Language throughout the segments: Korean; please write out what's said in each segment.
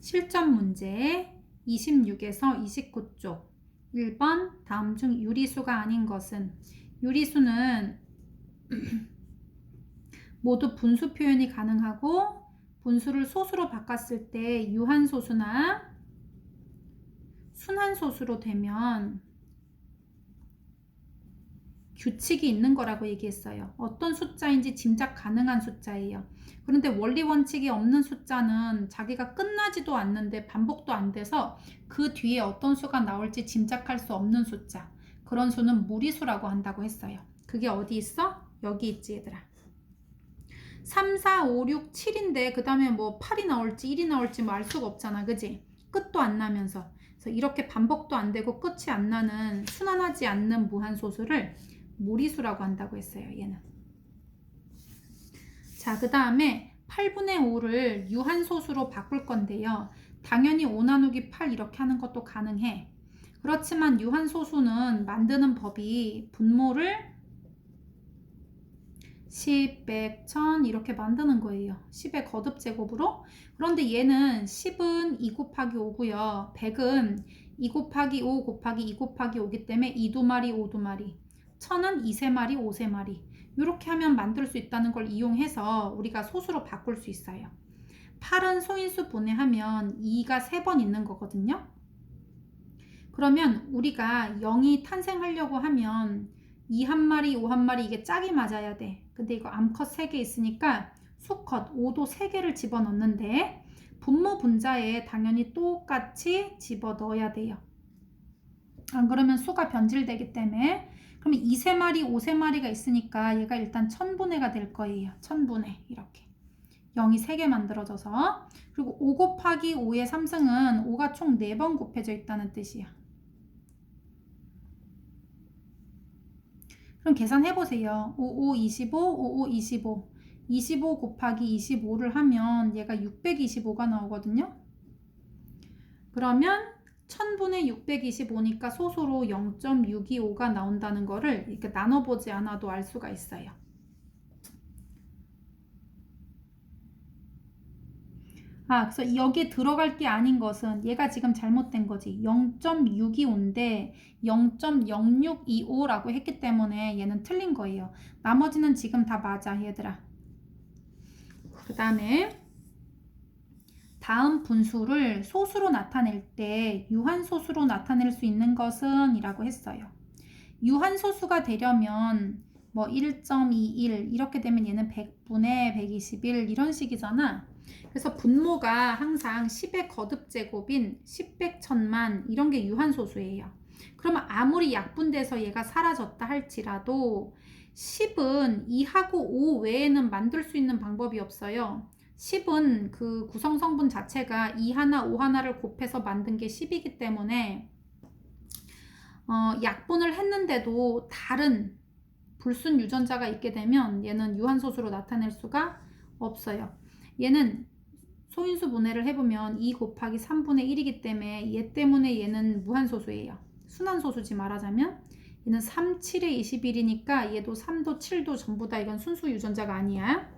실전 문제 26에서 29쪽 1번 다음 중 유리수가 아닌 것은 유리수는 모두 분수 표현이 가능하고 분수를 소수로 바꿨을 때 유한소수나 순한소수로 되면 규칙이 있는 거라고 얘기했어요. 어떤 숫자인지 짐작 가능한 숫자예요. 그런데 원리 원칙이 없는 숫자는 자기가 끝나지도 않는데 반복도 안 돼서 그 뒤에 어떤 수가 나올지 짐작할 수 없는 숫자. 그런 수는 무리수라고 한다고 했어요. 그게 어디 있어? 여기 있지 얘들아. 3, 4, 5, 6, 7인데 그 다음에 뭐 8이 나올지 1이 나올지 뭐 알 수가 없잖아. 그지? 끝도 안 나면서. 그래서 이렇게 반복도 안 되고 끝이 안 나는 순환하지 않는 무한소수를 무리수라고 한다고 했어요. 얘는. 자, 그 다음에 8분의 5를 유한소수로 바꿀 건데요. 당연히 5 나누기 8 이렇게 하는 것도 가능해. 그렇지만 유한소수는 만드는 법이 분모를 10, 100, 1000 이렇게 만드는 거예요. 10의 거듭제곱으로. 그런데 얘는 10은 2 곱하기 5고요. 100은 2 곱하기 5 곱하기 2 곱하기 5기 때문에 2두마리 5두마리. 1000은 2세마리 5세마리. 이렇게 하면 만들 수 있다는 걸 이용해서 우리가 소수로 바꿀 수 있어요. 8은 소인수 분해하면 2가 3번 있는 거거든요. 그러면 우리가 0이 탄생하려고 하면 2 한 마리, 5 한 마리 이게 짝이 맞아야 돼. 근데 이거 암컷 3개 있으니까 수컷 5도 3개를 집어넣는데 분모 분자에 당연히 똑같이 집어넣어야 돼요. 안 그러면 수가 변질되기 때문에. 그러면 2세마리, 5세마리가 있으니까 얘가 일단 1000분해가 될 거예요. 1000분해 이렇게. 0이 3개 만들어져서. 그리고 5 곱하기 5의 3승은 5가 총 4번 곱해져 있다는 뜻이야. 그럼 계산해보세요. 5, 5, 25, 5, 5, 25. 25 곱하기 25를 하면 얘가 625가 나오거든요. 그러면 1000분의 625니까 소수로 0.625가 나온다는 거를 이렇게 나눠보지 않아도 알 수가 있어요. 그래서 여기에 들어갈 게 아닌 것은 얘가 지금 잘못된 거지. 0.625인데 0.0625라고 했기 때문에 얘는 틀린 거예요. 나머지는 지금 다 맞아, 얘들아. 그 다음에 다음 분수를 소수로 나타낼 때 유한소수로 나타낼 수 있는 것은 이라고 했어요. 유한소수가 되려면 뭐 1.21 이렇게 되면 얘는 100분의 121 이런 식이잖아. 그래서 분모가 항상 10의 거듭제곱인 10, 100, 1000만 이런 게 유한소수예요. 그러면 아무리 약분돼서 얘가 사라졌다 할지라도 10은 2하고 5 외에는 만들 수 있는 방법이 없어요. 10은 그 구성성분 자체가 2 하나, 5 하나를 곱해서 만든 게 10이기 때문에 약분을 했는데도 다른 불순 유전자가 있게 되면 얘는 유한소수로 나타낼 수가 없어요. 얘는 소인수 분해를 해보면 2 곱하기 3분의 1이기 때문에 얘 때문에 얘는 무한소수예요. 순한소수지 말하자면 얘는 3, 7에 21이니까 얘도 3도 7도 전부 다 이건 순수 유전자가 아니야.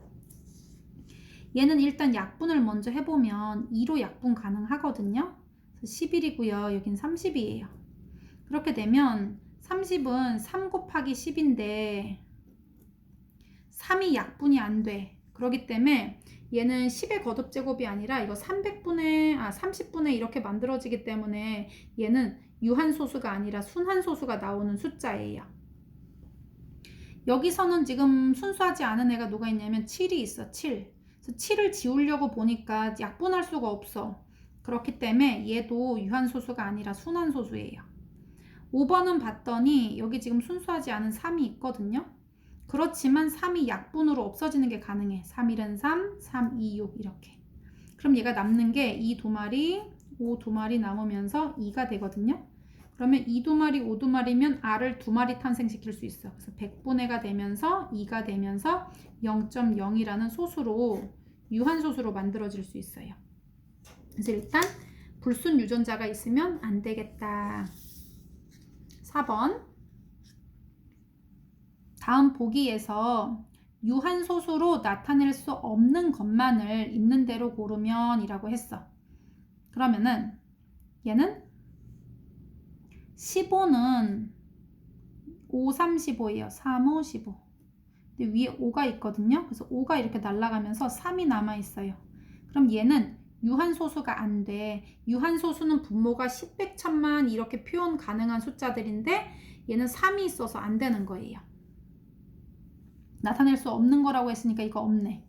얘는 일단 약분을 먼저 해보면 2로 약분 가능하거든요. 11이고요. 여긴 30이에요. 그렇게 되면 30은 3 곱하기 10인데 3이 약분이 안 돼. 그렇기 때문에 얘는 10의 거듭제곱이 아니라 이거 30분의 이렇게 만들어지기 때문에 얘는 유한소수가 아니라 순한소수가 나오는 숫자예요. 여기서는 지금 순수하지 않은 애가 누가 있냐면 7이 있어. 7. 그래서 7을 지우려고 보니까 약분할 수가 없어. 그렇기 때문에 얘도 유한소수가 아니라 순한소수예요. 5번은 봤더니 여기 지금 순수하지 않은 3이 있거든요. 그렇지만 3이 약분으로 없어지는 게 가능해. 3, 1은 3, 3, 2, 6 이렇게. 그럼 얘가 남는 게 2 2마리, 5 2마리 남으면서 2가 되거든요. 그러면 2 2마리, 5 2마리면 R을 2마리 탄생시킬 수 있어. 그래서 100분해가 되면서 2가 되면서 0.0이라는 소수로 유한소수로 만들어질 수 있어요. 그래서 일단 불순 유전자가 있으면 안 되겠다. 4번 다음 보기에서 유한소수로 나타낼 수 없는 것만을 있는 대로 고르면 이라고 했어. 그러면은 얘는 15는 5, 3, 15예요. 3, 5, 15. 근데 위에 5가 있거든요. 그래서 5가 이렇게 날아가면서 3이 남아있어요. 그럼 얘는 유한소수가 안 돼. 유한소수는 분모가 10, 100, 1000만 이렇게 표현 가능한 숫자들인데 얘는 3이 있어서 안 되는 거예요. 나타낼 수 없는 거라고 했으니까 이거 없네.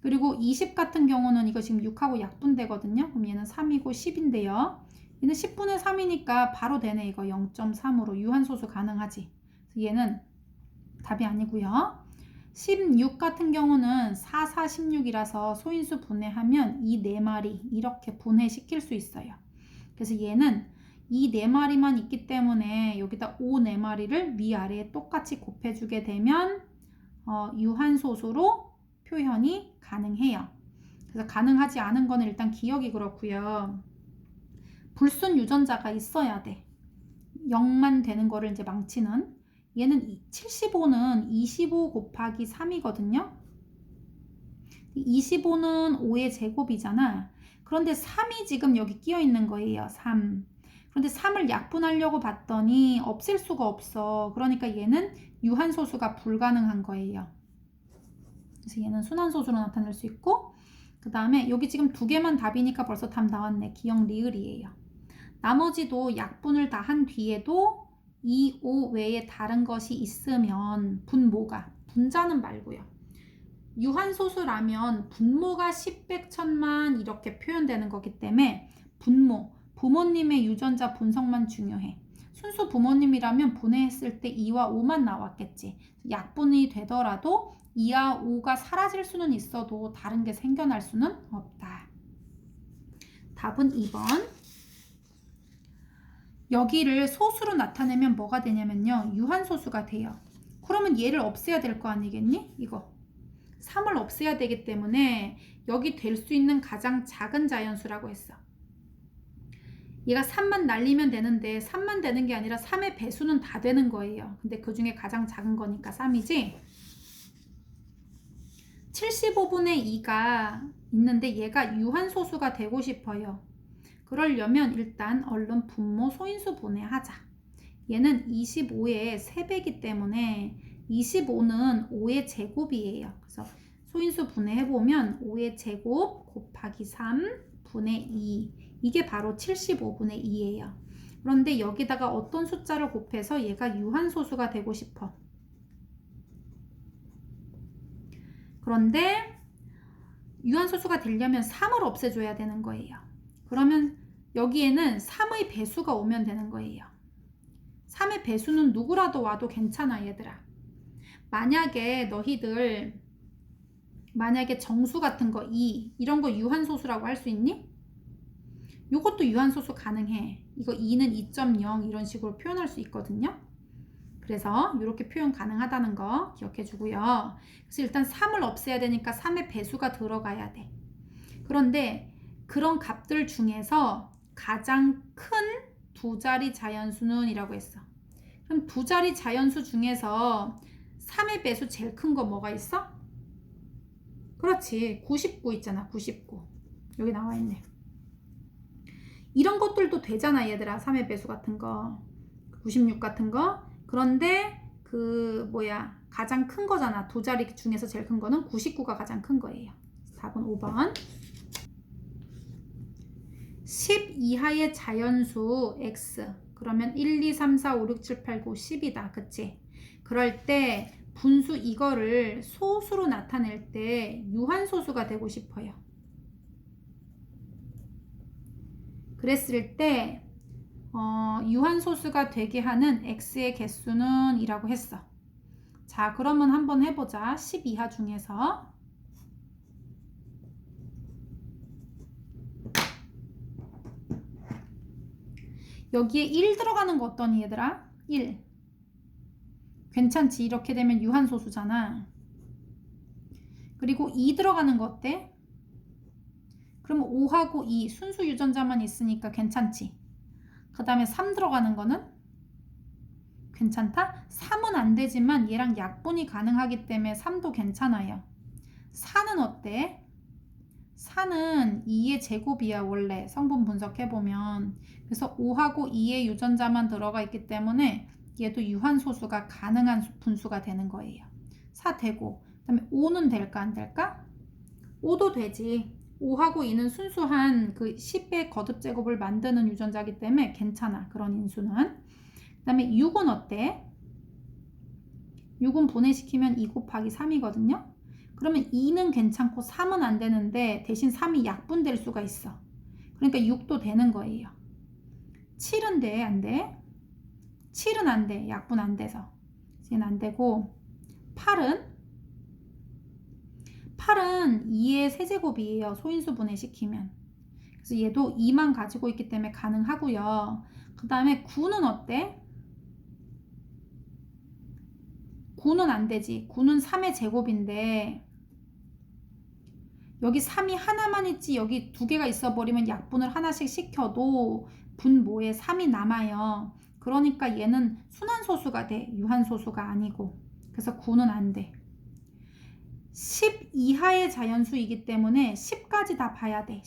그리고 20 같은 경우는 이거 지금 6하고 약분되거든요. 그럼 얘는 3이고 10인데요. 얘는 10분의 3이니까 바로 되네. 이거 0.3으로 유한소수 가능하지. 그래서 얘는 답이 아니고요. 16 같은 경우는 4, 4, 16이라서 소인수 분해하면 이 4마리 이렇게 분해시킬 수 있어요. 그래서 얘는 이 4마리만 있기 때문에 여기다 5, 4마리를 위아래에 똑같이 곱해주게 되면 유한소수로 표현이 가능해요. 그래서 가능하지 않은 거는 일단 기억이 그렇고요. 불순 유전자가 있어야 돼. 0만 되는 거를 이제 망치는. 얘는 75는 25 곱하기 3이거든요. 25는 5의 제곱이잖아. 그런데 3이 지금 여기 끼어 있는 거예요. 3. 그런데 3을 약분하려고 봤더니 없앨 수가 없어. 그러니까 얘는 유한소수가 불가능한 거예요. 그래서 얘는 순환소수로 나타낼 수 있고, 그 다음에 여기 지금 2개만 답이니까 벌써 답 나왔네. 기억 리을이에요. 나머지도 약분을 다 한 뒤에도 2, 5 외에 다른 것이 있으면 분모가, 분자는 말고요. 유한소수라면 분모가 10, 100, 1000만 이렇게 표현되는 거기 때문에 분모, 부모님의 유전자 분석만 중요해. 순수 부모님이라면 분해했을 때 2와 5만 나왔겠지. 약분이 되더라도 2와 5가 사라질 수는 있어도 다른 게 생겨날 수는 없다. 답은 2번. 여기를 소수로 나타내면 뭐가 되냐면요. 유한소수가 돼요. 그러면 얘를 없애야 될 거 아니겠니? 이거. 3을 없애야 되기 때문에 여기 될 수 있는 가장 작은 자연수라고 했어. 얘가 3만 날리면 되는데 3만 되는 게 아니라 3의 배수는 다 되는 거예요. 근데 그 중에 가장 작은 거니까 3이지. 75분의 2가 있는데 얘가 유한소수가 되고 싶어요. 그러려면 일단 얼른 분모 소인수 분해하자. 얘는 25의 3배이기 때문에 25는 5의 제곱이에요. 그래서 소인수 분해해보면 5의 제곱 곱하기 3분의 2. 이게 바로 75분의 2예요. 그런데 여기다가 어떤 숫자를 곱해서 얘가 유한소수가 되고 싶어. 그런데 유한소수가 되려면 3을 없애줘야 되는 거예요. 그러면 여기에는 3의 배수가 오면 되는 거예요. 3의 배수는 누구라도 와도 괜찮아, 얘들아. 만약에 너희들 정수 같은 거 2 이런 거 유한소수라고 할 수 있니? 이것도 유한소수 가능해. 이거 2는 2.0 이런 식으로 표현할 수 있거든요. 그래서 이렇게 표현 가능하다는 거 기억해 주고요. 그래서 일단 3을 없애야 되니까 3의 배수가 들어가야 돼. 그런데 그런 값들 중에서 가장 큰 두 자리 자연수는 이라고 했어. 그럼 두 자리 자연수 중에서 3의 배수 제일 큰 거 뭐가 있어? 그렇지. 99 있잖아. 99. 여기 나와 있네. 이런 것들도 되잖아, 얘들아. 3의 배수 같은 거. 96 같은 거. 그런데 가장 큰 거잖아. 두 자리 중에서 제일 큰 거는 99가 가장 큰 거예요. 답은 5번. 10 이하의 자연수 x. 그러면 1, 2, 3, 4, 5, 6, 7, 8, 9, 10이다. 그치? 그럴 때 분수 이거를 소수로 나타낼 때 유한소수가 되고 싶어요. 그랬을 때 유한소수가 되게 하는 x의 개수는 이라고 했어. 자, 그러면 한번 해보자. 10 이하 중에서 여기에 1 들어가는 거 어떠니, 얘들아? 1. 괜찮지? 이렇게 되면 유한소수잖아. 그리고 2 들어가는 거 어때? 그러면 5하고 2 순수 유전자만 있으니까 괜찮지? 그 다음에 3 들어가는 거는? 괜찮다? 3은 안 되지만 얘랑 약분이 가능하기 때문에 3도 괜찮아요. 4는 어때? 4는 2의 제곱이야 원래 성분 분석해보면. 그래서 5하고 2의 유전자만 들어가 있기 때문에 얘도 유한소수가 가능한 분수가 되는 거예요. 4 되고 그 다음에 5는 될까 안 될까? 5도 되지. 5하고 2는 순수한 그 10의 거듭제곱을 만드는 유전자이기 때문에 괜찮아. 그런 인수는. 그 다음에 6은 어때? 6은 분해시키면 2 곱하기 3이거든요. 그러면 2는 괜찮고 3은 안 되는데 대신 3이 약분될 수가 있어. 그러니까 6도 되는 거예요. 7은 돼? 안 돼? 7은 안 돼. 약분 안 돼서. 얘는 안 되고 8은 2의 세제곱이에요. 소인수 분해시키면. 그래서 얘도 2만 가지고 있기 때문에 가능하고요. 그 다음에 9는 어때? 9는 안 되지. 9는 3의 제곱인데 여기 3이 하나만 있지 여기 두 개가 있어버리면 약분을 하나씩 시켜도 분모에 3이 남아요. 그러니까 얘는 순환소수가 돼. 유한소수가 아니고. 그래서 9는 안 돼. 10 이하의 자연수이기 때문에 10까지 다 봐야 돼.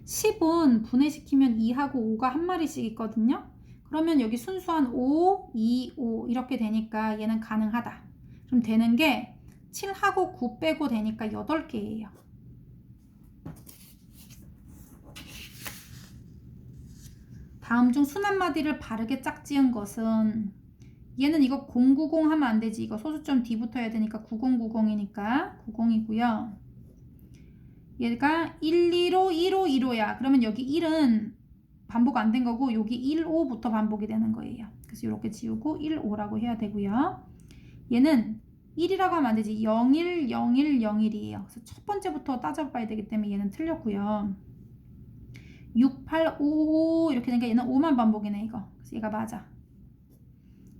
10은 분해시키면 2하고 5가 한 마리씩 있거든요. 그러면 여기 순수한 5, 2, 5 이렇게 되니까 얘는 가능하다. 그럼 되는 게 7하고 9 빼고 되니까 8개예요. 다음 중 순한마디를 바르게 짝지은 것은 얘는 이거 090 하면 안 되지. 이거 소수점 D 붙어야 되니까 9090이니까 90이고요. 얘가 115, 15, 15야. 그러면 여기 1은 반복 안 된 거고 여기 15부터 반복이 되는 거예요. 그래서 이렇게 지우고 15라고 해야 되고요. 얘는 1이라고 하면 안 되지. 01, 01, 01이에요. 그래서 첫 번째부터 따져봐야 되기 때문에 얘는 틀렸고요. 6, 8, 5 이렇게 되니까 얘는 5만 반복이네 이거. 그래서 얘가 맞아.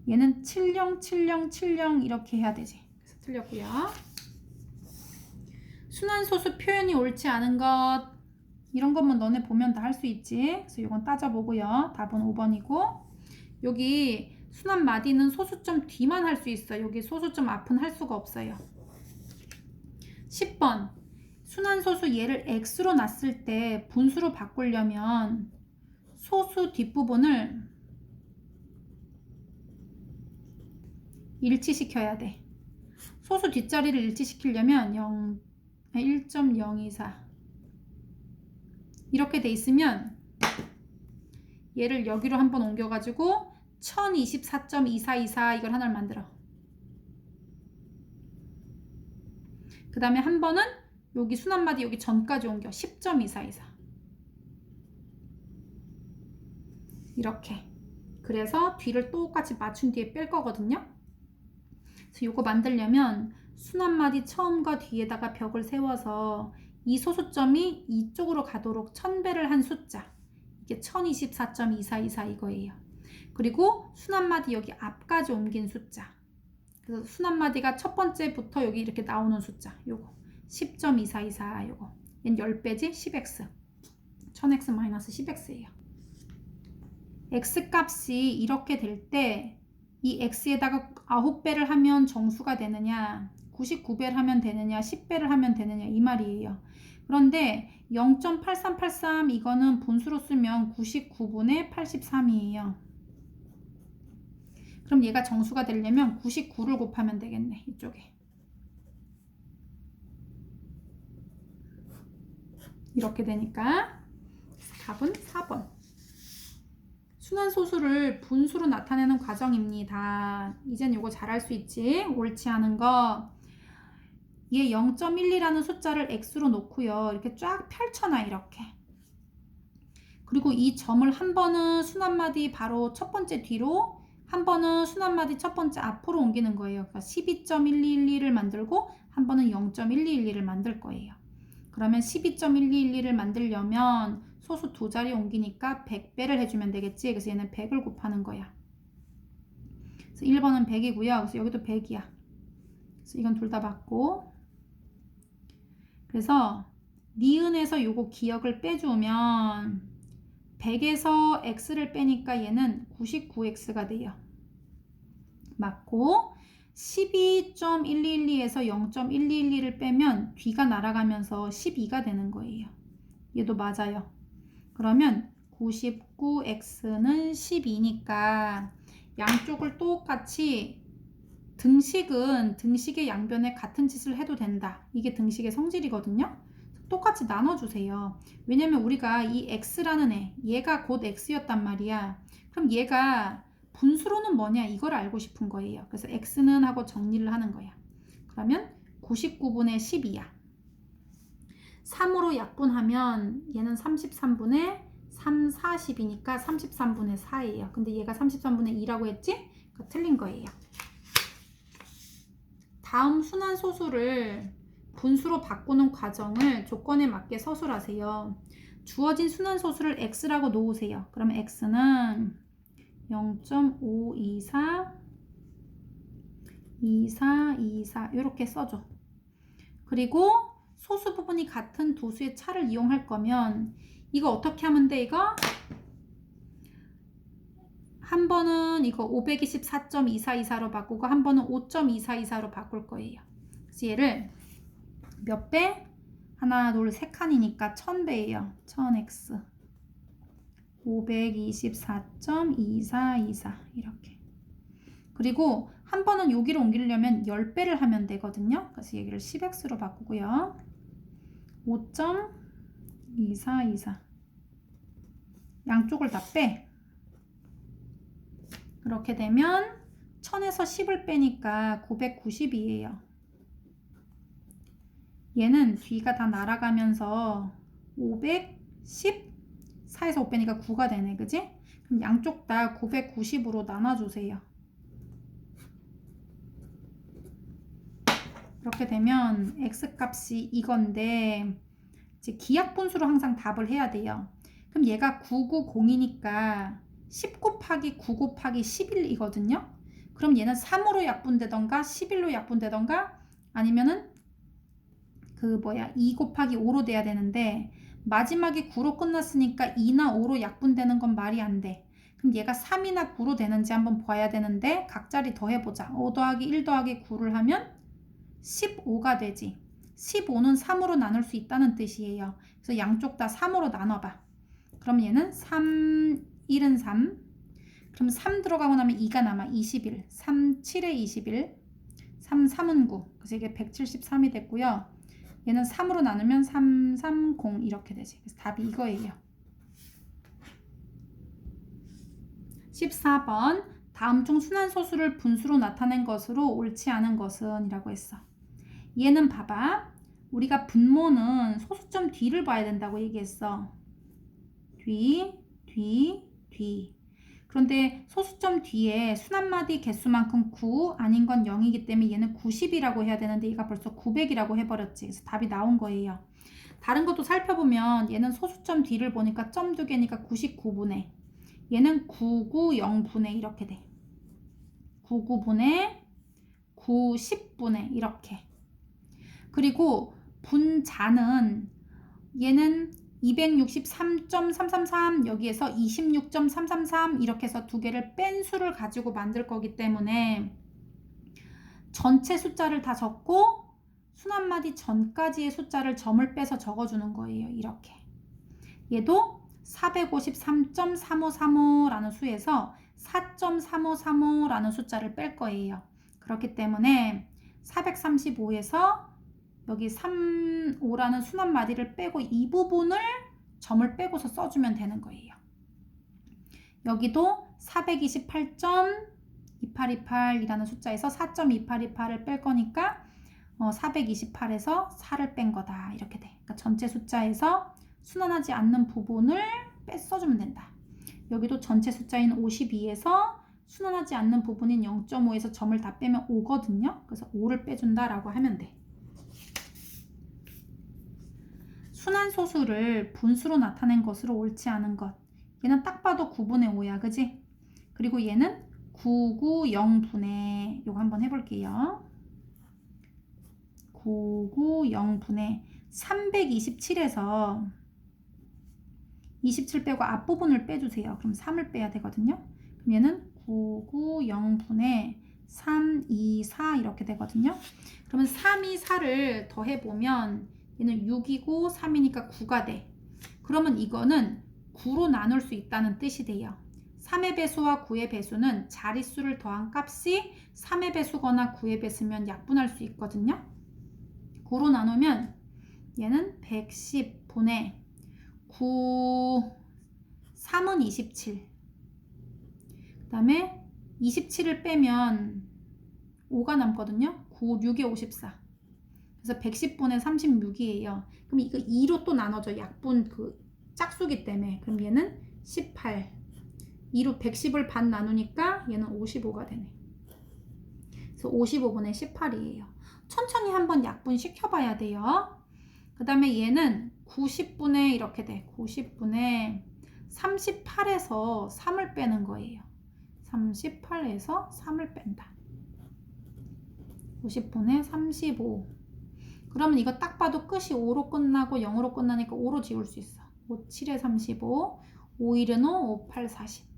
얘는 70, 70, 70 이렇게 해야 되지. 그래서 틀렸고요. 순환소수 표현이 옳지 않은 것 이런 것만 너네 보면 다 할 수 있지. 그래서 이건 따져보고요. 답은 5번이고 여기 순환 마디는 소수점 뒤만 할 수 있어. 여기 소수점 앞은 할 수가 없어요. 10번 순환소수 얘를 x로 놨을 때 분수로 바꾸려면 소수 뒷부분을 일치시켜야 돼. 소수 뒷자리를 일치시키려면 1.024 이렇게 돼 있으면 얘를 여기로 한번 옮겨가지고 1024.2424 이걸 하나를 만들어. 그 다음에 한 번은 여기 순환마디 여기 전까지 옮겨 10.2424 이렇게. 그래서 뒤를 똑같이 맞춘 뒤에 뺄 거거든요. 그래서 이거 만들려면 순환마디 처음과 뒤에다가 벽을 세워서 이 소수점이 이쪽으로 가도록 1000배를 한 숫자 이게 1024.2424 이거예요. 그리고 순환마디 여기 앞까지 옮긴 숫자. 그래서 순환마디가 첫 번째부터 여기 이렇게 나오는 숫자 요거 10.2424 요거 얘는 10배지 10x 1000x-10x예요. x 값이 이렇게 될 때 이 x에다가 9배를 하면 정수가 되느냐 99배를 하면 되느냐 10배를 하면 되느냐 이 말이에요. 그런데 0.8383 이거는 분수로 쓰면 99분의 83이에요. 그럼 얘가 정수가 되려면 99를 곱하면 되겠네. 이쪽에. 이렇게 되니까 답은 4번. 순환소수를 분수로 나타내는 과정입니다. 이젠 요거 잘할 수 있지. 옳지 않은 거. 얘 0.12라는 숫자를 x로 놓고요. 이렇게 쫙 펼쳐놔 이렇게. 그리고 이 점을 한 번은 순환마디 바로 첫 번째 뒤로 한 번은 순환마디 첫 번째 앞으로 옮기는 거예요. 그러니까 12.1212를 만들고 한 번은 0.1212를 만들 거예요. 그러면 12.1212를 만들려면 소수 두 자리 옮기니까 100배를 해주면 되겠지. 그래서 얘는 100을 곱하는 거야. 그래서 1번은 100이고요. 그래서 여기도 100이야. 그래서 이건 둘 다 맞고. 그래서 니은에서 요거 기억을 빼주면 100에서 x를 빼니까 얘는 99x가 돼요. 맞고 12.112에서 0.112를 빼면 뒤가 날아가면서 12가 되는 거예요. 얘도 맞아요. 그러면 99x는 12니까 양쪽을 똑같이 등식의 양변에 같은 짓을 해도 된다. 이게 등식의 성질이거든요. 똑같이 나눠주세요. 왜냐면 우리가 이 x라는 얘가 곧 x였단 말이야. 그럼 얘가 분수로는 뭐냐 이걸 알고 싶은 거예요. 그래서 x는 하고 정리를 하는 거야. 그러면 99분의 12야. 3으로 약분하면 얘는 33분의 3, 40이니까 33분의 4예요. 근데 얘가 33분의 2라고 했지? 그러니까 틀린 거예요. 다음 순환소수를 분수로 바꾸는 과정을 조건에 맞게 서술하세요. 주어진 순환소수를 x라고 놓으세요. 그러면 x는 0.524 2424 이렇게 써줘. 그리고 소수 부분이 같은 두 수의 차를 이용할 거면 이거 어떻게 하면 돼? 이거 한 번은 이거 524.2424로 바꾸고 한 번은 5.2424로 바꿀 거예요. 그래서 얘를 몇 배? 하나, 둘, 세 칸이니까 1000배예요. 1000x 524.2424 이렇게. 그리고 한 번은 여기로 옮기려면 10배를 하면 되거든요. 그래서 여기를 10x로 바꾸고요. 5.2424 양쪽을 다 빼. 그렇게 되면 1000에서 10을 빼니까 990이에요. 얘는 뒤가 다 날아가면서 510 4에서 5 빼니까 9가 되네. 그지? 그럼 양쪽 다 990으로 나눠주세요. 그렇게 되면 x값이 이건데 이제 기하분수로 항상 답을 해야 돼요. 그럼 얘가 990이니까 10 곱하기 9 곱하기 11이거든요. 그럼 얘는 3으로 약분되던가 11로 약분되던가 아니면은 2 곱하기 5로 돼야 되는데 마지막에 9로 끝났으니까 2나 5로 약분되는 건 말이 안 돼. 그럼 얘가 3이나 9로 되는지 한번 봐야 되는데 각자리 더해보자. 5 더하기 1 더하기 9를 하면 15가 되지. 15는 3으로 나눌 수 있다는 뜻이에요. 그래서 양쪽 다 3으로 나눠봐. 그럼 얘는 3, 1은 3. 그럼 3 들어가고 나면 2가 남아. 21. 3, 7에 21. 3, 3은 9. 그래서 이게 173이 됐고요. 얘는 3으로 나누면 3, 3, 0 이렇게 되지. 그래서 답이 이거예요. 14번 다음 중 순환소수를 분수로 나타낸 것으로 옳지 않은 것은 이라고 했어. 얘는 봐봐. 우리가 분모는 소수점 뒤를 봐야 된다고 얘기했어. 뒤. 그런데 소수점 뒤에 순환마디 개수만큼 9 아닌 건 0이기 때문에 얘는 90이라고 해야 되는데 얘가 벌써 900이라고 해버렸지. 그래서 답이 나온 거예요. 다른 것도 살펴보면 얘는 소수점 뒤를 보니까 점 2개니까 99분의 얘는 990분의 이렇게 돼. 99분의 90분의 이렇게. 그리고 분자는 얘는 263.333 여기에서 26.333 이렇게 해서 두 개를 뺀 수를 가지고 만들 거기 때문에 전체 숫자를 다 적고 순환마디 전까지의 숫자를 점을 빼서 적어주는 거예요. 이렇게. 얘도 453.3535라는 수에서 4.3535라는 숫자를 뺄 거예요. 그렇기 때문에 435에서 여기 3, 5라는 순환마디를 빼고 이 부분을 점을 빼고서 써주면 되는 거예요. 여기도 428.2828이라는 숫자에서 4.2828을 뺄 거니까 428에서 4를 뺀 거다. 이렇게 돼. 그러니까 전체 숫자에서 순환하지 않는 부분을 써주면 된다. 여기도 전체 숫자인 52에서 순환하지 않는 부분인 0.5에서 점을 다 빼면 5거든요. 그래서 5를 빼준다라고 하면 돼. 순환소수를 분수로 나타낸 것으로 옳지 않은 것. 얘는 딱 봐도 9분의 5야. 그지? 그리고 얘는 990분의 요거 한번 해볼게요. 990분의 327에서 27 빼고 앞부분을 빼주세요. 그럼 3을 빼야 되거든요. 그럼 얘는 990분의 3, 2, 4 이렇게 되거든요. 그러면 3, 2, 4를 더해보면 얘는 6이고 3이니까 9가 돼. 그러면 이거는 9로 나눌 수 있다는 뜻이 돼요. 3의 배수와 9의 배수는 자릿수를 더한 값이 3의 배수거나 9의 배수면 약분할 수 있거든요. 9로 나누면 얘는 110분의 9, 3은 27. 그 다음에 27을 빼면 5가 남거든요. 9, 6이 54. 그래서 110분의 36이에요. 그럼 이거 2로 또 나눠져. 약분 그 짝수기 때문에. 그럼 얘는 18. 2로 110을 반 나누니까 얘는 55가 되네. 그래서 55분의 18이에요. 천천히 한번 약분 시켜봐야 돼요. 그 다음에 얘는 90분의 이렇게 돼. 90분의 38에서 3을 빼는 거예요. 38에서 3을 뺀다. 90분의 35. 그러면 이거 딱 봐도 끝이 5로 끝나고 0으로 끝나니까 5로 지울 수 있어. 5, 7에 35, 5, 1은 5, 5, 8, 40.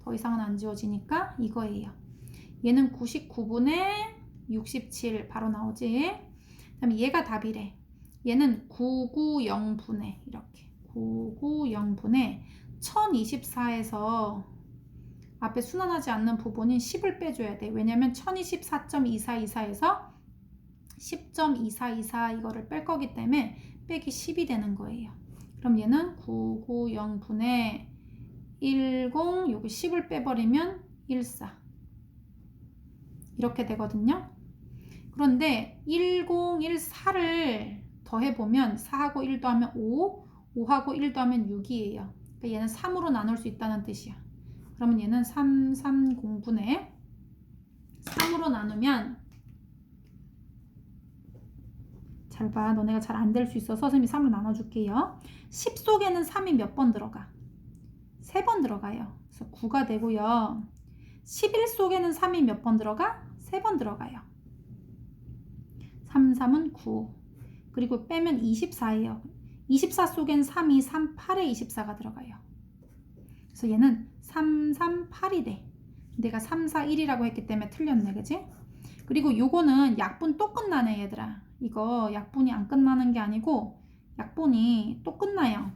더 이상은 안 지워지니까 이거예요. 얘는 99분의 67 바로 나오지. 그 다음에 얘가 답이래. 얘는 990분의 이렇게 990분의 1024에서 앞에 순환하지 않는 부분인 10을 빼줘야 돼. 왜냐면 1024.2424에서 10.2424 이거를 뺄 거기 때문에 빼기 10이 되는 거예요. 그럼 얘는 990분의 10 여기 10을 빼버리면 14 이렇게 되거든요. 그런데 1014를 더해보면 4하고 1 더하면 5, 5하고 1 더하면 6이에요. 그러니까 얘는 3으로 나눌 수 있다는 뜻이야. 그러면 얘는 330분의 3으로 나누면 잘 봐. 너네가 잘 안 될 수 있어서 선생님이 3으로 나눠줄게요. 10 속에는 3이 몇 번 들어가? 3번 들어가요. 그래서 9가 되고요. 11 속에는 3이 몇 번 들어가? 3번 들어가요. 3, 3은 9. 그리고 빼면 24예요. 24 속엔 3이 3, 8에 24가 들어가요. 그래서 얘는 3, 3, 8이 돼. 내가 3, 4, 1이라고 했기 때문에 틀렸네. 그지? 그리고 요거는 약분 또 끝나네 얘들아. 이거 약분이 안 끝나는 게 아니고 약분이 또 끝나요.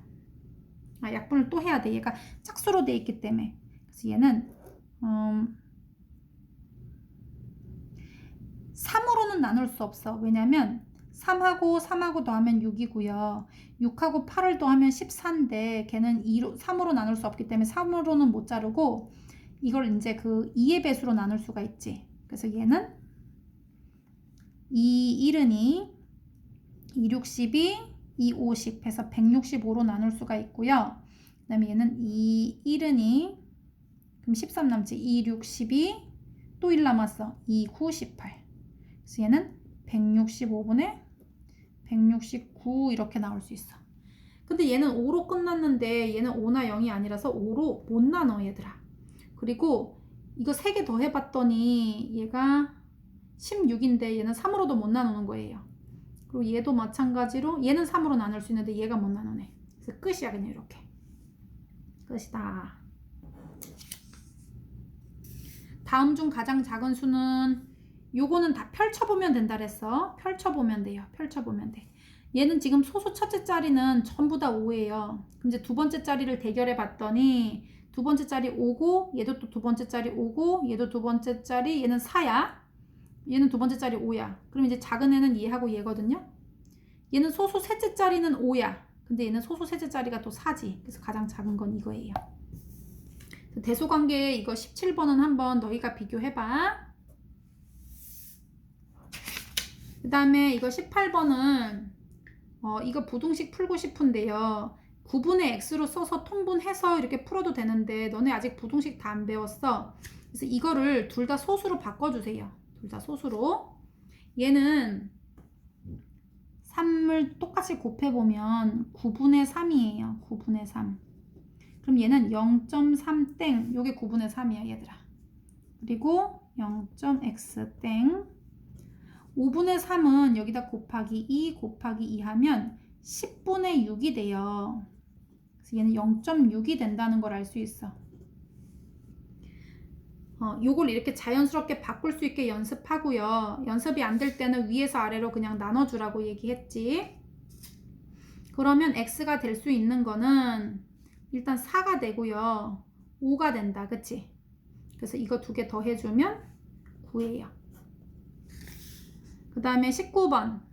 약분을 또 해야 돼. 얘가 짝수로 돼 있기 때문에. 그래서 얘는 3으로는 나눌 수 없어. 왜냐면 3하고 더하면 6이고요. 6하고 8을 더하면 14인데 걔는 3으로 나눌 수 없기 때문에 3으로는 못 자르고 이걸 이제 그 2의 배수로 나눌 수가 있지. 그래서 얘는 2, 1은 2, 2, 6, 12, 2, 50 해서 165로 나눌 수가 있고요. 그 다음에 얘는 2, 1은 2, 그럼 13 남지. 2, 6, 12, 또 1 남았어. 2, 9, 18. 그래서 얘는 165분의 169 이렇게 나올 수 있어. 근데 얘는 5로 끝났는데 얘는 5나 0이 아니라서 5로 못 나눠 얘들아. 그리고 이거 3개 더 해봤더니 얘가 16인데 얘는 3으로도 못 나누는 거예요. 그리고 얘도 마찬가지로 얘는 3으로 나눌 수 있는데 얘가 못 나누네. 그래서 끝이야. 그냥 이렇게 끝이다. 다음 중 가장 작은 수는 요거는 다 펼쳐보면 된다 그랬어. 펼쳐보면 돼요. 펼쳐보면 돼. 얘는 지금 소수 첫째 자리는 전부 다 5예요. 그럼 이제 두 번째 자리를 대결해 봤더니 두 번째 자리 5고 얘도 또 두 번째 자리 5고 얘도 두 번째 자리 얘는 4야. 얘는 두 번째 자리 5야. 그럼 이제 작은 애는 얘하고 얘거든요. 얘는 소수 셋째 자리는 5야. 근데 얘는 소수 셋째 자리가 또 4지. 그래서 가장 작은 건 이거예요. 대소관계 이거 17번은 한번 너희가 비교해봐. 그 다음에 이거 18번은 이거 부등식 풀고 싶은데요. 9분의 x로 써서 통분해서 이렇게 풀어도 되는데 너네 아직 부등식 다 안 배웠어. 그래서 이거를 둘 다 소수로 바꿔주세요. 둘 다 소수로. 얘는 3을 똑같이 곱해보면 9분의 3이에요. 9분의 3. 그럼 얘는 0.3 땡. 요게 9분의 3이야 얘들아. 그리고 0.x 땡. 5분의 3은 여기다 곱하기 2 곱하기 2 하면 10분의 6이 돼요. 그래서 얘는 0.6이 된다는 걸 알 수 있어. 요걸 이렇게 자연스럽게 바꿀 수 있게 연습하고요. 연습이 안 될 때는 위에서 아래로 그냥 나눠주라고 얘기했지. 그러면 x가 될 수 있는 거는 일단 4가 되고요. 5가 된다. 그치? 그래서 이거 두 개 더해주면 9예요. 그 다음에 19번.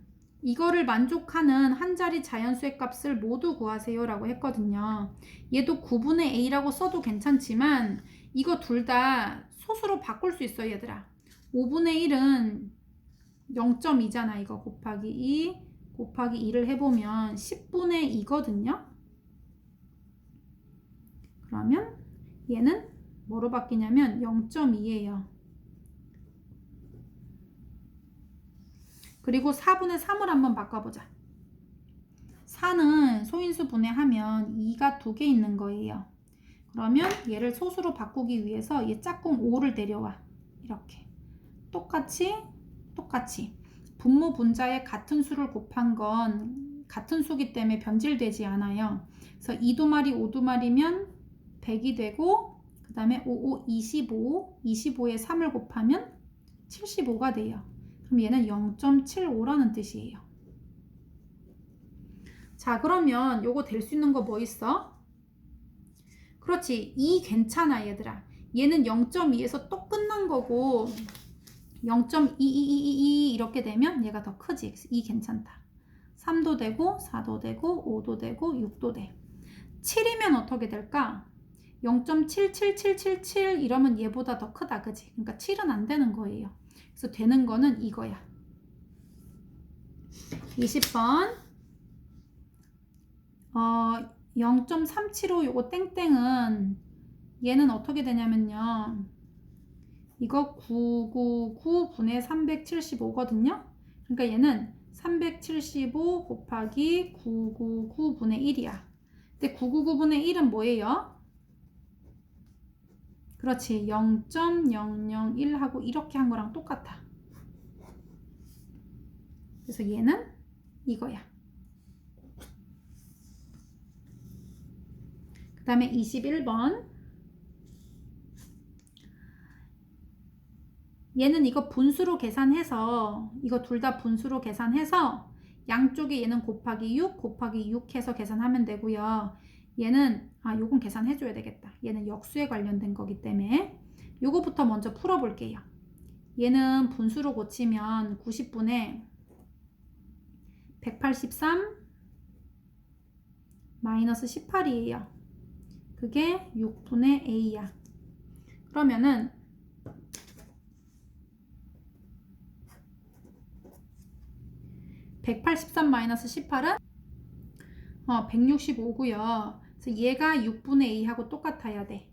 이거를 만족하는 한 자리 자연수의 값을 모두 구하세요 라고 했거든요. 얘도 9분의 a라고 써도 괜찮지만 이거 둘 다 소수로 바꿀 수 있어 얘들아. 5분의 1은 0.2잖아. 이거 곱하기 2 곱하기 2를 해보면 10분의 2거든요. 그러면 얘는 뭐로 바뀌냐면 0.2예요. 그리고 4분의 3을 한번 바꿔보자. 4는 소인수 분해하면 2가 2개 있는 거예요. 그러면 얘를 소수로 바꾸기 위해서 얘 짝꿍 5를 내려와. 이렇게. 똑같이 분모 분자의 같은 수를 곱한 건 같은 수기 때문에 변질되지 않아요. 그래서 2두마리 5두마리면 100이 되고 그 다음에 5, 25에 3을 곱하면 75가 돼요. 그럼 얘는 0.75라는 뜻이에요. 자, 그러면 요거 될 수 있는 거 뭐 있어? 그렇지, 2 괜찮아 얘들아. 얘는 0.2에서 또 끝난 거고 0.2222 이렇게 되면 얘가 더 크지. 2 괜찮다. 3도 되고 4도 되고 5도 되고 6도 돼. 7이면 어떻게 될까? 0.77777 이러면 얘보다 더 크다. 그지? 그러니까 7은 안 되는 거예요. 그래서 되는 거는 이거야. 20번 0.375 요거 땡땡은 얘는 어떻게 되냐면요. 이거 999분의 375거든요. 그러니까 얘는 375 곱하기 999분의 1이야. 근데 999분의 1은 뭐예요? 그렇지. 0.001하고 이렇게 한 거랑 똑같아. 그래서 얘는 이거야. 그 다음에 21번. 얘는 이거 분수로 계산해서 이거 둘 다 분수로 계산해서 양쪽에 얘는 곱하기 6 곱하기 6 해서 계산하면 되고요. 얘는 요건 계산해줘야 되겠다. 얘는 역수에 관련된 거기 때문에 요거부터 먼저 풀어볼게요. 얘는 분수로 고치면 90분의 183 마이너스 18이에요. 그게 6분의 a야. 그러면은 183 마이너스 18은 165고요. 그래서 얘가 6분의 a하고 똑같아야 돼.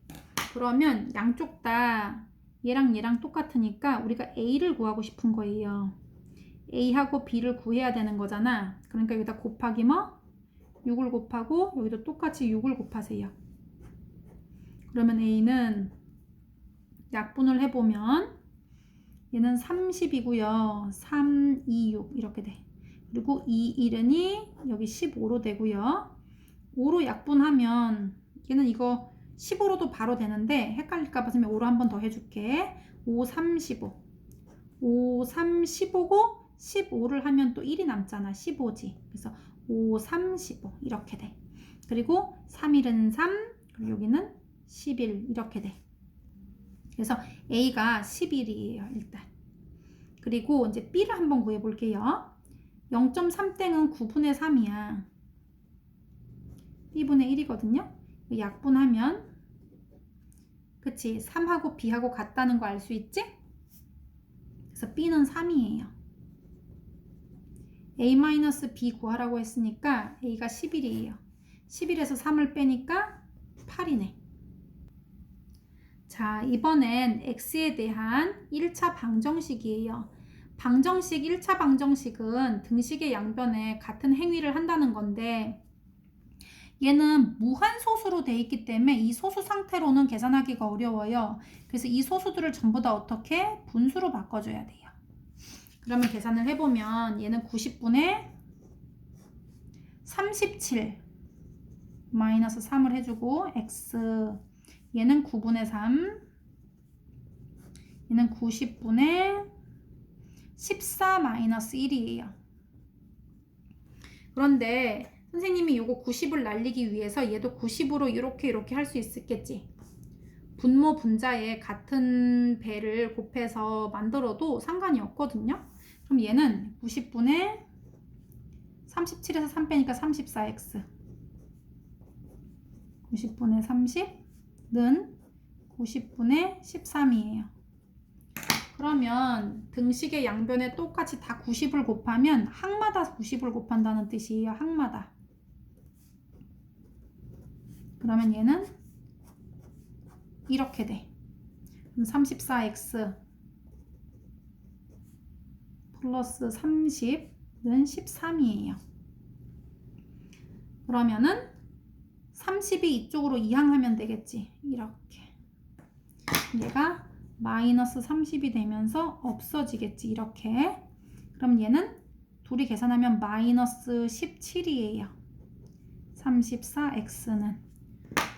그러면 양쪽 다 얘랑 얘랑 똑같으니까 우리가 a를 구하고 싶은 거예요. a하고 b를 구해야 되는 거잖아. 그러니까 여기다 곱하기 6을 곱하고 여기도 똑같이 6을 곱하세요. 그러면 a는 약분을 해보면 얘는 30이고요. 3, 2, 6 이렇게 돼. 그리고 2, 1은이 여기 15로 되고요. 5로 약분하면 얘는 이거 15로도 바로 되는데 헷갈릴까 봐 5로 한 번 더 해줄게. 5, 3, 15. 5, 3, 15고 15를 하면 또 1이 남잖아. 15지. 그래서 5, 3, 15 이렇게 돼. 그리고 3, 1은 3, 그리고 여기는 11 이렇게 돼. 그래서 A가 11이에요 일단. 그리고 이제 B를 한번 구해볼게요. 0.3땡은 9분의 3이야. B분의 1이거든요. 약분하면 그치 3하고 B하고 같다는 거 알 수 있지? 그래서 B는 3이에요. A-B 구하라고 했으니까 A가 11이에요. 11에서 3을 빼니까 8이네. 자, 이번엔 X에 대한 1차 방정식이에요. 방정식 1차 방정식은 등식의 양변에 같은 행위를 한다는 건데 얘는 무한소수로 돼 있기 때문에 이 소수 상태로는 계산하기가 어려워요. 그래서 이 소수들을 전부 다 어떻게? 분수로 바꿔줘야 돼요. 그러면 계산을 해보면 얘는 90분의 37 마이너스 3을 해주고 x 얘는 9분의 3 얘는 90분의 14 마이너스 1이에요. 그런데 선생님이 요거 90을 날리기 위해서 얘도 90으로 이렇게 할 수 있겠지. 분모 분자에 같은 배를 곱해서 만들어도 상관이 없거든요. 그럼 얘는 90분의 37에서 3 빼니까 34x 90분의 30는 90분의 13이에요. 그러면 등식의 양변에 똑같이 다 90을 곱하면 항마다 90을 곱한다는 뜻이에요. 항마다. 그러면 얘는 이렇게 돼. 그럼 34x 플러스 30는 13이에요. 그러면은 30이 이쪽으로 이항하면 되겠지. 이렇게. 얘가 마이너스 30이 되면서 없어지겠지. 이렇게. 그럼 얘는 둘이 계산하면 마이너스 17이에요. 34x는.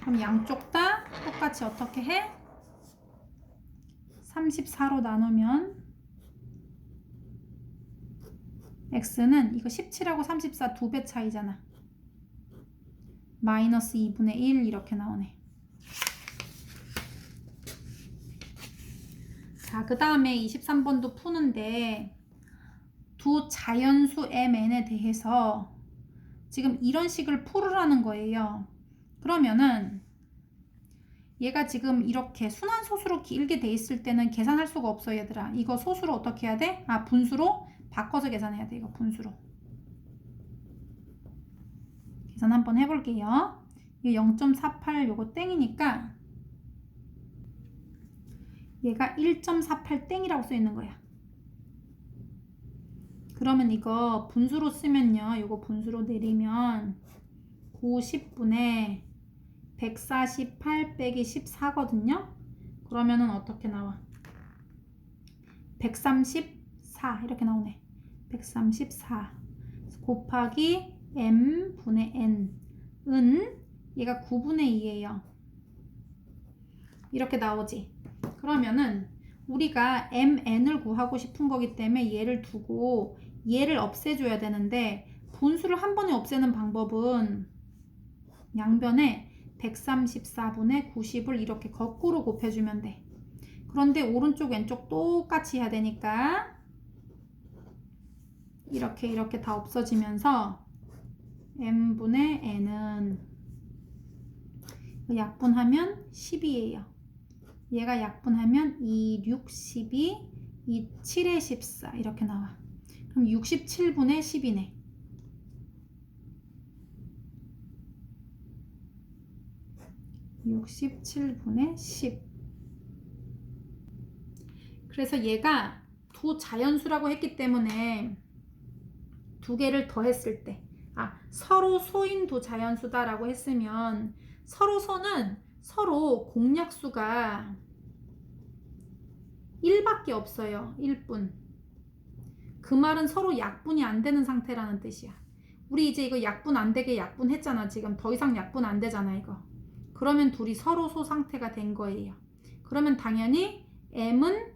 그럼 양쪽 다 똑같이 어떻게 해? 34로 나누면 x는 이거 17하고 34 2배 차이잖아. 마이너스 2분의 1 이렇게 나오네. 자, 그 다음에 23번도 푸는데 두 자연수 mn에 대해서 지금 이런 식을 풀으라는 거예요. 그러면은 얘가 지금 이렇게 순환소수로 길게 돼 있을 때는 계산할 수가 없어 얘들아. 이거 소수로 어떻게 해야 돼? 아, 분수로 바꿔서 계산해야 돼. 이거 분수로. 계산 한번 해볼게요. 이거 0.48 요거 땡이니까 얘가 1.48 땡이라고 써 있는 거야. 그러면 이거 분수로 쓰면요. 요거 분수로 내리면 90분의 148 빼기 14거든요. 그러면은 어떻게 나와? 134 이렇게 나오네. 134 곱하기 m분의 n은 얘가 9분의 2예요. 이렇게 나오지. 그러면은 우리가 mn을 구하고 싶은 거기 때문에 얘를 두고 얘를 없애줘야 되는데 분수를 한 번에 없애는 방법은 양변에 134분의 90을 이렇게 거꾸로 곱해주면 돼. 그런데 오른쪽 왼쪽 똑같이 해야 되니까 이렇게 다 없어지면서 m분의 n은 약분하면 10이에요. 얘가 약분하면 2, 6, 12, 2, 7에 14 이렇게 나와. 그럼 67분의 10이네. (67분의 10) 그래서 얘가 두 자연수라고 했기 때문에 두 개를 더했을 때 서로 소인 두 자연수다라고 했으면 서로 소는 서로 공약수가 1밖에 없어요. 1뿐. 그 말은 서로 약분이 안 되는 상태라는 뜻이야. 우리 이제 이거 약분 안 되게 약분했잖아. 지금 더 이상 약분 안 되잖아 이거. 그러면 둘이 서로 소 상태가 된 거예요. 그러면 당연히 m은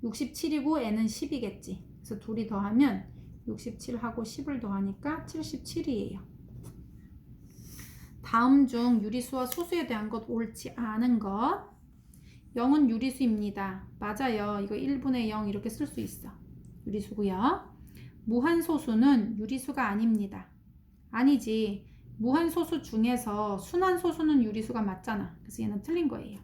67이고 n은 10이겠지. 그래서 둘이 더하면 67하고 10을 더하니까 77이에요. 다음 중 유리수와 소수에 대한 것 옳지 않은 것. 0은 유리수입니다. 맞아요. 이거 1분의 0 이렇게 쓸 수 있어. 유리수고요. 무한소수는 유리수가 아닙니다. 아니지. 무한소수 중에서 순환소수는 유리수가 맞잖아. 그래서 얘는 틀린 거예요.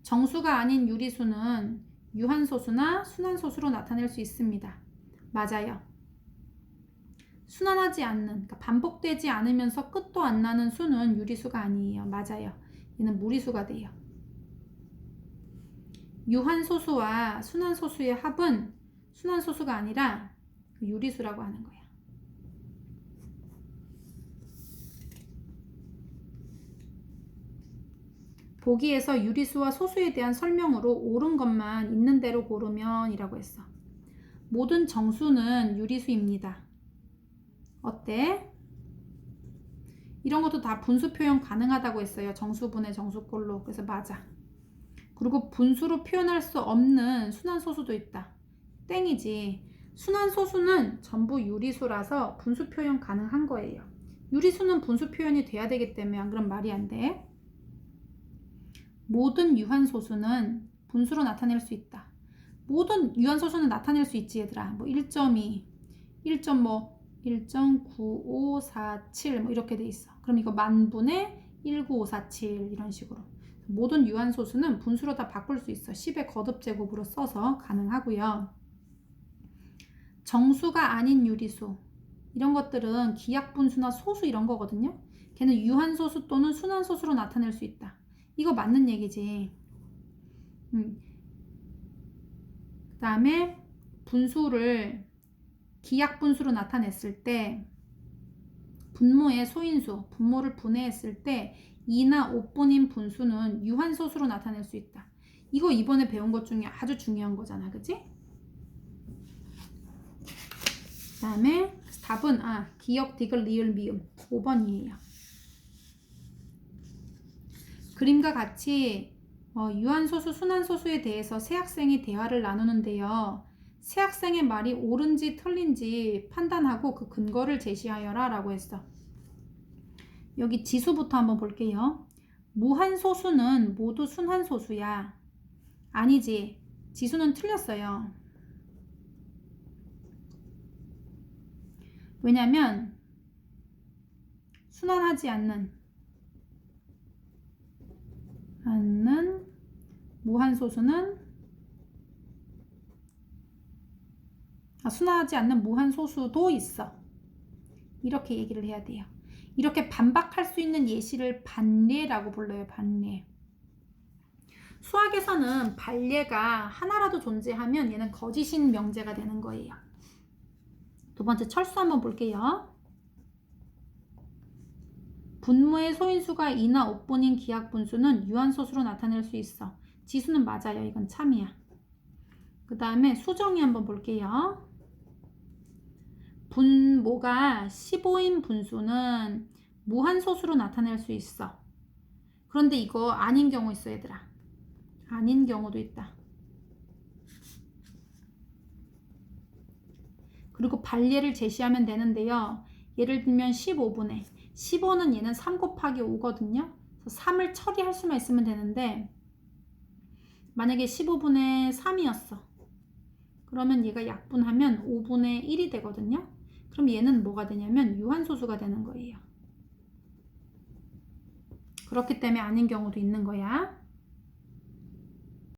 정수가 아닌 유리수는 유한소수나 순환소수로 나타낼 수 있습니다. 맞아요. 순환하지 않는, 그러니까 반복되지 않으면서 끝도 안 나는 수는 유리수가 아니에요. 맞아요. 얘는 무리수가 돼요. 유한소수와 순환소수의 합은 순환소수가 아니라 유리수라고 하는 거예요. 보기에서 유리수와 소수에 대한 설명으로 옳은 것만 있는 대로 고르면 이라고 했어. 모든 정수는 유리수입니다. 어때? 이런 것도 다 분수 표현 가능하다고 했어요. 정수분의 정수꼴로. 그래서 맞아. 그리고 분수로 표현할 수 없는 순환소수도 있다. 땡이지. 순환소수는 전부 유리수라서 분수 표현 가능한 거예요. 유리수는 분수 표현이 돼야 되기 때문에 안 그럼 말이 안 돼. 모든 유한소수는 분수로 나타낼 수 있다. 모든 유한소수는 나타낼 수 있지 얘들아. 뭐 1.2, 1.9547 뭐 이렇게 돼 있어. 그럼 이거 만분의 19547 이런 식으로. 모든 유한소수는 분수로 다 바꿀 수 있어. 10의 거듭제곱으로 써서 가능하고요. 정수가 아닌 유리수 이런 것들은 기약분수나 소수 이런 거거든요. 걔는 유한소수 또는 순환소수로 나타낼 수 있다. 이거 맞는 얘기지. 그 다음에 분수를 기약분수로 나타냈을 때 분모의 소인수, 분모를 분해했을 때 2나 5분인 분수는 유한소수로 나타낼 수 있다. 이거 이번에 배운 것 중에 아주 중요한 거잖아. 그치? 그 다음에 답은 기역, 디귿, 리을, 미음 5번이에요. 그림과 같이 유한소수, 순환소수에 대해서 새 학생이 대화를 나누는데요. 새 학생의 말이 옳은지 틀린지 판단하고 그 근거를 제시하여라 라고 했어. 여기 지수부터 한번 볼게요. 무한소수는 모두 순환소수야. 아니지. 지수는 틀렸어요. 왜냐면 순환하지 않는 무한소수는 순환하지 않는 무한소수도 있어. 이렇게 얘기를 해야 돼요. 이렇게 반박할 수 있는 예시를 반례라고 불러요. 반례. 수학에서는 반례가 하나라도 존재하면 얘는 거짓인 명제가 되는 거예요. 두 번째 철수 한번 볼게요. 분모의 소인수가 2나 5분인 기하분수는 유한소수로 나타낼 수 있어. 지수는 맞아요. 이건 참이야. 그 다음에 수정이 한번 볼게요. 분모가 15인 분수는 무한소수로 나타낼 수 있어. 그런데 이거 아닌 경우 있어 얘들아. 아닌 경우도 있다. 그리고 반례를 제시하면 되는데요. 예를 들면 15분의 15는 얘는 3 곱하기 5거든요. 그래서 3을 처리할 수만 있으면 되는데 만약에 15분의 3이었어. 그러면 얘가 약분하면 5분의 1이 되거든요. 그럼 얘는 뭐가 되냐면 유한소수가 되는 거예요. 그렇기 때문에 아닌 경우도 있는 거야.